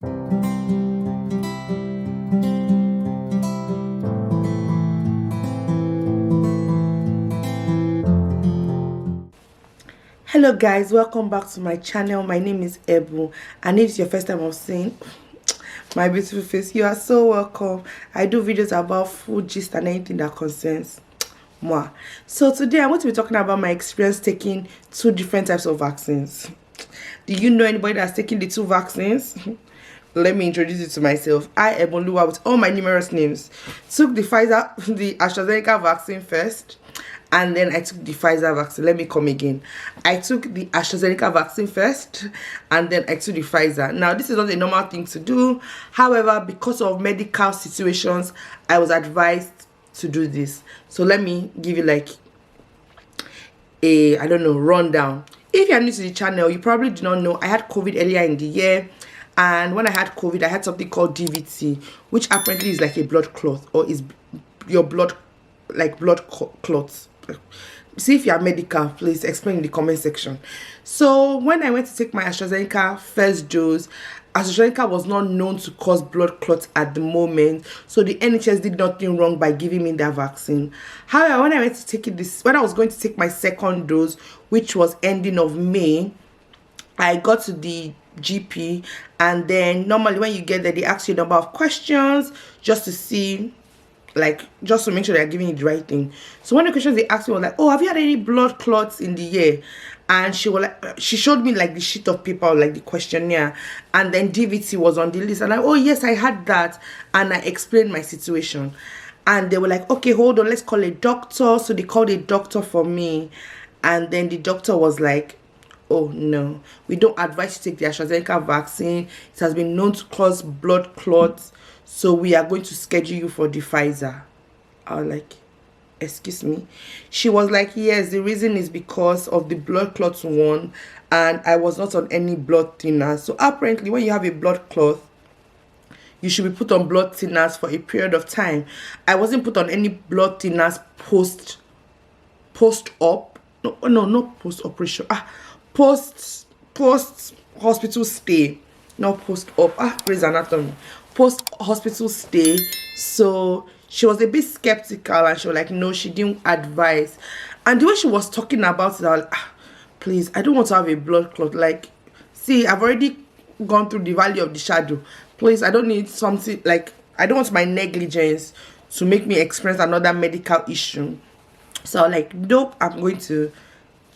Hello guys, welcome back to my channel. My name is Ebu, and if it's your first time of seeing my beautiful face, you are so welcome. I do videos about food, gist, and anything that concerns moi. So today I'm going to be talking about my experience taking two different types of vaccines. Do you know anybody that's taking the two vaccines? Let me introduce you to myself. I, Ebonluwa, with all my numerous names, took the AstraZeneca vaccine first, and then I took the Pfizer vaccine. Let me come again. I took the AstraZeneca vaccine first, and then I took the Pfizer. Now, this is not a normal thing to do. However, because of medical situations, I was advised to do this. So let me give you like a, rundown. If you're new to the channel, you probably do not know I had COVID earlier in the year. And when I had COVID, I had something called DVT, which apparently is like a blood clot, or is your blood, like blood clots. See if you are medical, please explain in the comment section. So when I went to take my AstraZeneca first dose, AstraZeneca was not known to cause blood clots at the moment, so the NHS did nothing wrong by giving me that vaccine. However, when I went to take when I was going to take my second dose, which was ending of May, I got to the GP, and then normally when you get there, they ask you a number of questions just to see, like, just to make sure they're giving you the right thing. So one of the questions they asked me was like, oh, have you had any blood clots in the year? And she showed me like the sheet of paper, like the questionnaire, and then DVT was on the list. And oh yes, I had that. And I explained my situation, and they were like, okay, hold on, let's call a doctor. So they called a doctor for me, and then the doctor was like, oh no, we don't advise you to take the AstraZeneca vaccine. It has been known to cause blood clots, so we are going to schedule you for the Pfizer. I was like, excuse me? She was like, yes, the reason is because of the blood clots one, and I was not on any blood thinners. So apparently when you have a blood clot, you should be put on blood thinners for a period of time. I wasn't put on any blood thinners post-op. No, not post-operation. Post hospital stay, not post-op. Grey's Anatomy. Post hospital stay. So she was a bit skeptical, and she was like, no, she didn't advise. And the way she was talking about it, I was like, please, I don't want to have a blood clot. Like, see, I've already gone through the valley of the shadow. Please, I don't need something, like, I don't want my negligence to make me experience another medical issue. So like, nope, I'm going to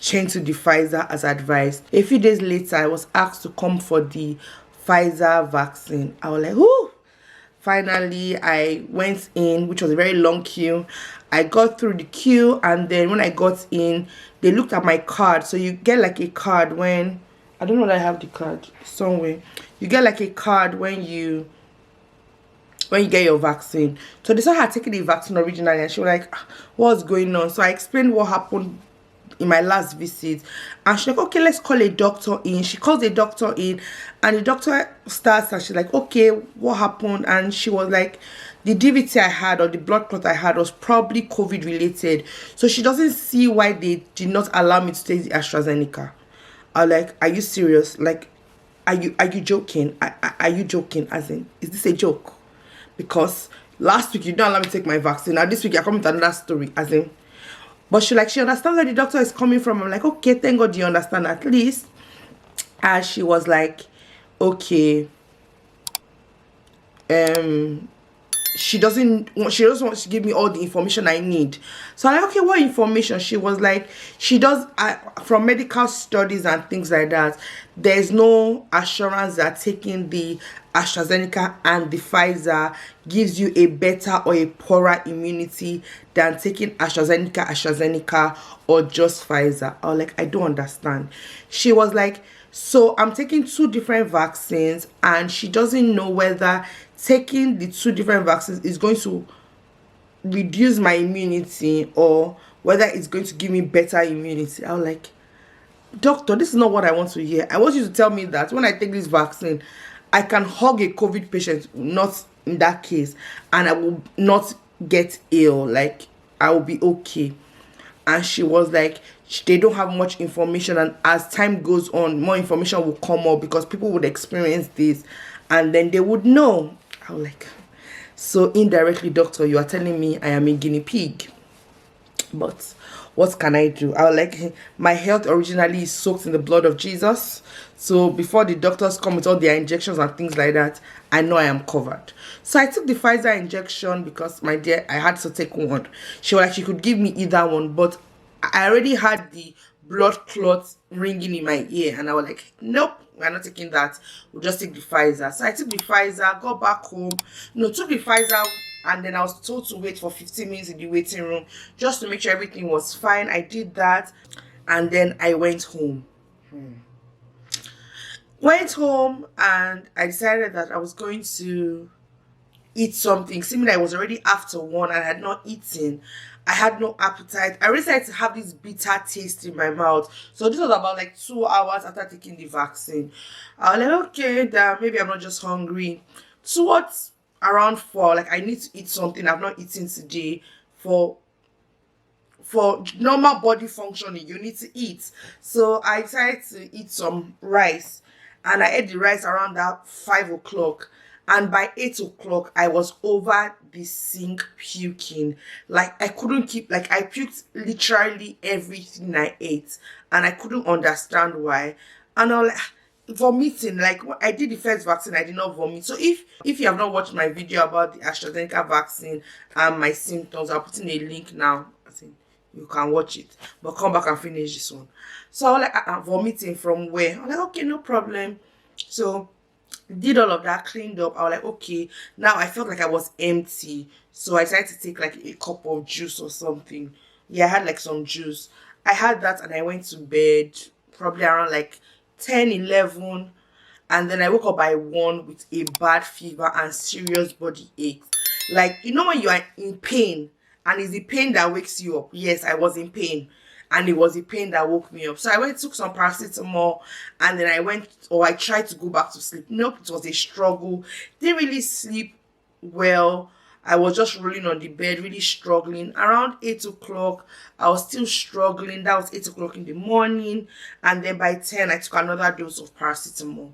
change to the Pfizer as advised. A few days later, I was asked to come for the Pfizer vaccine. I was like, whoo! Finally, I went in, which was a very long queue. I got through the queue, and then when I got in, they looked at my card. So you get like a card when, I don't know that I have the card somewhere. You get like a card when you get your vaccine. So they saw her taking the vaccine originally, and she was like, what's going on? So I explained what happened in my last visit, and she's like, okay, let's call a doctor in. She calls a doctor in, and the doctor starts, and she's like, okay, what happened? And she was like, the DVT I had, or the blood clot I had, was probably COVID related, so she doesn't see why they did not allow me to take the AstraZeneca. I was like, are you serious? Like, are you joking? Are you joking? As in, is this a joke? Because last week you didn't allow me to take my vaccine, now this week you're coming with another story. As in, but she understands where the doctor is coming from. I'm like, okay, thank God you understand at least. And she was like, okay, she doesn't want to give me all the information I need. So I'm like, okay, what information? She was like, she does, from medical studies and things like that, there's no assurance that taking the AstraZeneca and the Pfizer gives you a better or a poorer immunity than taking AstraZeneca or just Pfizer. I was like, I don't understand. She was like, so I'm taking two different vaccines, and she doesn't know whether taking the two different vaccines is going to reduce my immunity or whether it's going to give me better immunity. I was like, doctor, this is not what I want to hear. I want you to tell me that when I take this vaccine, I can hug a COVID patient, not in that case, and I will not get ill. Like, I will be okay. And she was like, they don't have much information, and as time goes on, more information will come up because people would experience this. and then they would know. I was like, so indirectly, doctor, you are telling me I am a guinea pig. But what can I do? I was like, my health originally is soaked in the blood of Jesus. So before the doctors come with all their injections and things like that, I know I am covered. So I took the Pfizer injection because, my dear, I had to take one. She was like, she could give me either one, but I already had the blood clots ringing in my ear, and I was like, nope, we're not taking that. We'll just take the Pfizer. So I took the Pfizer, got back home. No, took the Pfizer, and then I was told to wait for 15 minutes in the waiting room just to make sure everything was fine. I did that, and then I went home. Went home, and I decided that I was going to eat something. Seeming I was already after one and I had not eaten. I had no appetite. I really started to have this bitter taste in my mouth. So this was about like 2 hours after taking the vaccine. I was like, okay, then maybe I'm not just hungry. Towards around 4, like, I need to eat something. I've not eaten today. For normal body functioning, you need to eat. So I decided to eat some rice, and I ate the rice around that 5 o'clock. And by 8 o'clock, I was over the sink puking. Like, I couldn't keep, like, I puked literally everything I ate. And I couldn't understand why. And I was like, vomiting. Like, when I did the first vaccine, I did not vomit. So if you have not watched my video about the AstraZeneca vaccine and my symptoms, I'll put in a link now. I think you can watch it. But come back and finish this one. So I was like, I'm vomiting from where? I was like, okay, no problem. So did all of that, cleaned up. I was like, okay, now I felt like I was empty, so I decided to take like a cup of juice or something. Yeah, I had like some juice. I had that, and I went to bed probably around like 10, 11, and then I woke up by 1 with a bad fever and serious body aches. Like, you know when you are in pain and it's the pain that wakes you up? Yes, I was in pain, and it was the pain that woke me up. So I went, took some paracetamol, and then I tried to go back to sleep. Nope, it was a struggle. Didn't really sleep well. I was just rolling on the bed, really struggling. Around 8 o'clock, I was still struggling. That was 8 o'clock in the morning. And then by 10, I took another dose of paracetamol.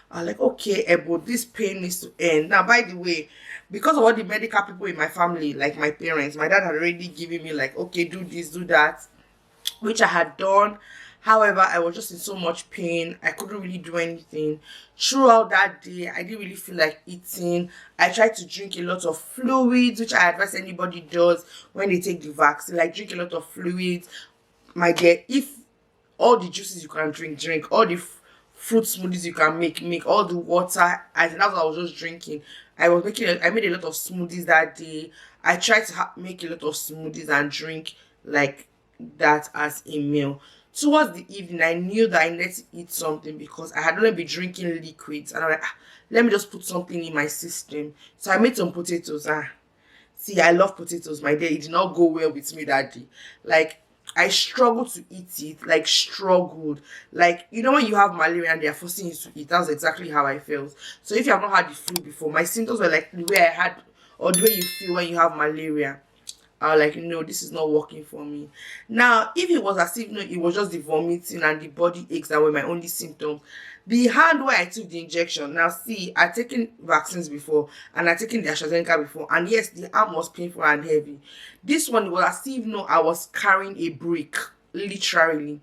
I was like, okay, Ebo, this pain needs to end. Now, by the way, because of all the medical people in my family, like my parents, my dad had already given me like, okay, do this, do that, which I had done. However, I was just in so much pain. I couldn't really do anything. Throughout that day, I didn't really feel like eating. I tried to drink a lot of fluids, which I advise anybody does when they take the vaccine. Like, drink a lot of fluids. My dear, if all the juices you can drink, all the fruit smoothies you can make all the water. I think that's what I was just drinking. I made a lot of smoothies that day. I tried to make a lot of smoothies and drink like that as a meal. Towards the evening, I knew that I needed to eat something because I had only been drinking liquids, and I was like, let me just put something in my system. So I made some potatoes. See, I love potatoes, my dear. It did not go well with me that day. Like, I struggled to eat it, like struggled. Like, you know when you have malaria and they are forcing you to eat, that's exactly how I felt. So if you have not had the flu before, my symptoms were like the way I had, or the way you feel when you have malaria. I was like, no, this is not working for me. Now, if it was as if, no, it was just the vomiting and the body aches that were my only symptoms, the hand where I took the injection, now see, I'd taken vaccines before, and I'd taken the AstraZeneca before, and yes, the arm was painful and heavy. This one was as if, no, I was carrying a brick, literally,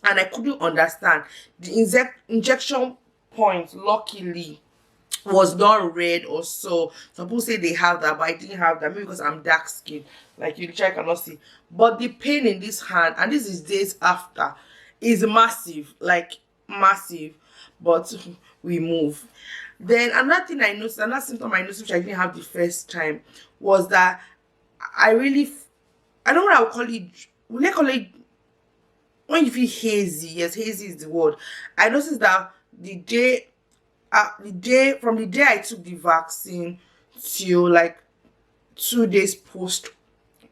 and I couldn't understand. The injection point, luckily, was not red or so. Some people say they have that, but I didn't have that. Maybe because I'm dark skinned, like you try cannot see. But the pain in this hand, and this is days after, is massive, like massive. But we move. Then another thing I noticed, another symptom I noticed, which I didn't have the first time, was that I really, I don't know what I would call it. Will I call it when you feel hazy? Yes, hazy is the word. I noticed that from the day I took the vaccine till like 2 days post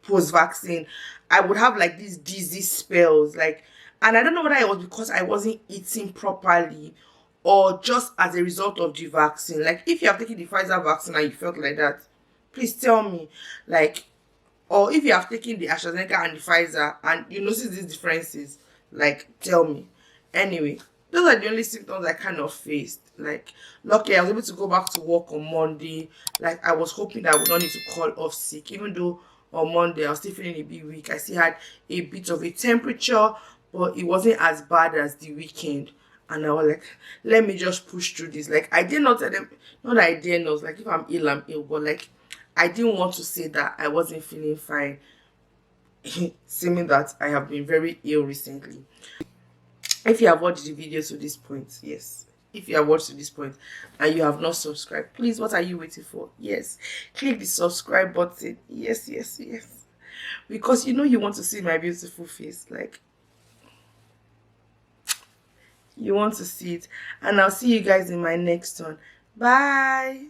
vaccine, I would have like these dizzy spells, like, and I don't know whether it was because I wasn't eating properly or just as a result of the vaccine. Like, if you have taken the Pfizer vaccine and you felt like that, please tell me. Like, or if you have taken the AstraZeneca and the Pfizer and you notice these differences, like, tell me. Anyway, those are the only symptoms I kind of faced. Like, luckily I was able to go back to work on Monday. Like, I was hoping that I would not need to call off sick, even though on Monday I was still feeling a bit weak. I still had a bit of a temperature, but it wasn't as bad as the weekend. And I was like, let me just push through this. Like, I did not tell them, not that I dare not, like, if I'm ill, I'm ill, but like, I didn't want to say that I wasn't feeling fine, seeming that I have been very ill recently. If you have watched the video to this point, yes, if you have watched to this point and you have not subscribed, please, what are you waiting for? Yes, click the subscribe button. Yes, yes, yes, because you know you want to see my beautiful face. Like, you want to see it. And I'll see you guys in my next one. Bye.